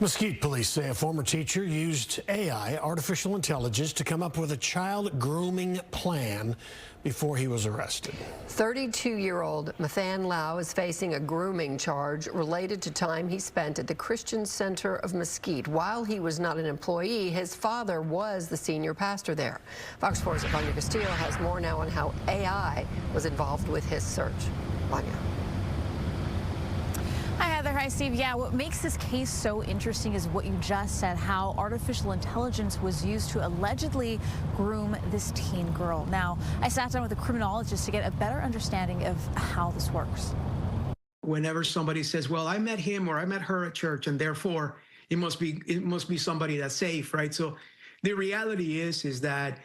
Mesquite police say a former teacher used AI, artificial intelligence, to come up with a child grooming plan before he was arrested. 32-year-old Mathan Lau is facing a grooming charge related to time he spent at the Christian Center of Mesquite. While he was not an employee, his father was the senior pastor there. Fox 4's Vanya Castillo has more now on how AI was involved with his search. Vanya. Hi, Heather. Hi, Steve. Yeah, what makes this case so interesting is what you just said, how artificial intelligence was used to allegedly groom this teen girl. Now, I sat down with a criminologist to get a better understanding of how this works. Whenever somebody says, well, I met him or I met her at church, and therefore it must be somebody that's safe, right? So the reality is that,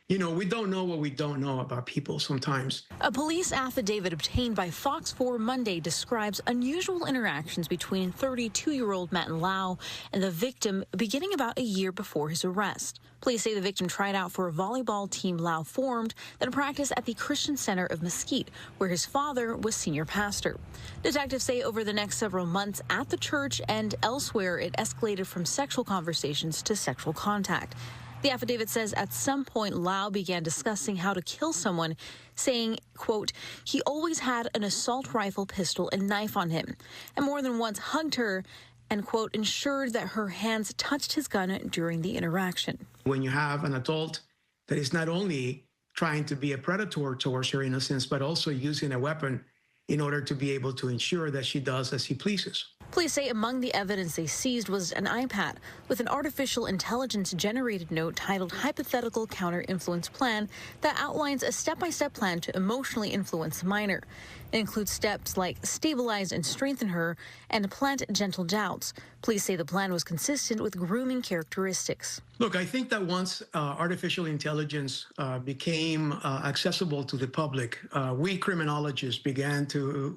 you know, we don't know what we don't know about people sometimes. A police affidavit obtained by Fox 4 Monday describes unusual interactions between 32-year-old Mathan Lau and the victim beginning about a year before his arrest. Police say the victim tried out for a volleyball team Lau formed that practiced at the Christian Center of Mesquite, where his father was senior pastor. Detectives say over the next several months at the church and elsewhere, it escalated from sexual conversations to sexual contact. The affidavit says at some point Lau began discussing how to kill someone, saying, quote, he always had an assault rifle, pistol, and knife on him, and more than once hugged her and, quote, ensured that her hands touched his gun during the interaction. When you have an adult that is not only trying to be a predator towards her innocence, but also using a weapon in order to be able to ensure that she does as he pleases. Police say among the evidence they seized was an iPad with an artificial intelligence-generated note titled Hypothetical Counter-Influence Plan that outlines a step-by-step plan to emotionally influence the minor. It includes steps like stabilize and strengthen her and plant gentle doubts. Police say the plan was consistent with grooming characteristics. Look, I think that once artificial intelligence became accessible to the public, we criminologists began to,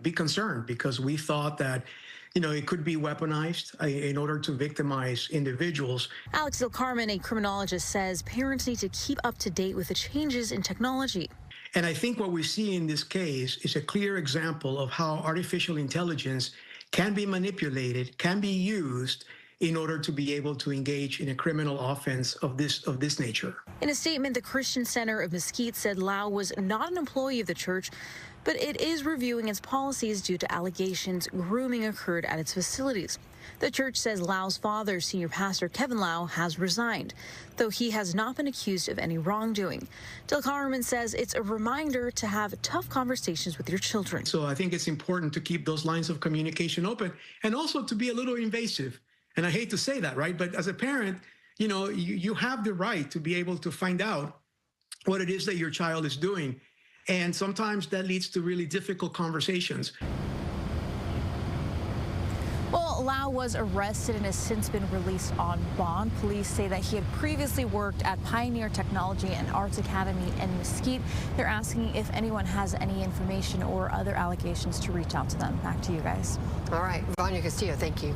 be concerned because we thought that it could be weaponized in order to victimize individuals. Alex Del Carmen, a criminologist, says parents need to keep up to date with the changes in technology. And I think what we see in this case is a clear example of how artificial intelligence can be manipulated, can be used in order to be able to engage in a criminal offense of this nature. In a statement, the Christian Center of Mesquite said Lau was not an employee of the church, but it is reviewing its policies due to allegations grooming occurred at its facilities. The church says Lau's father, senior pastor Kevin Lau, has resigned, though he has not been accused of any wrongdoing. Del Carmen says it's a reminder to have tough conversations with your children. So I think it's important to keep those lines of communication open and also to be a little invasive. And I hate to say that, right? But as a parent, you have the right to be able to find out what it is that your child is doing. And sometimes that leads to really difficult conversations. Well, Lau was arrested and has since been released on bond. Police say that he had previously worked at Pioneer Technology and Arts Academy in Mesquite. They're asking if anyone has any information or other allegations to reach out to them. Back to you guys. All right, Vanya Castillo, thank you.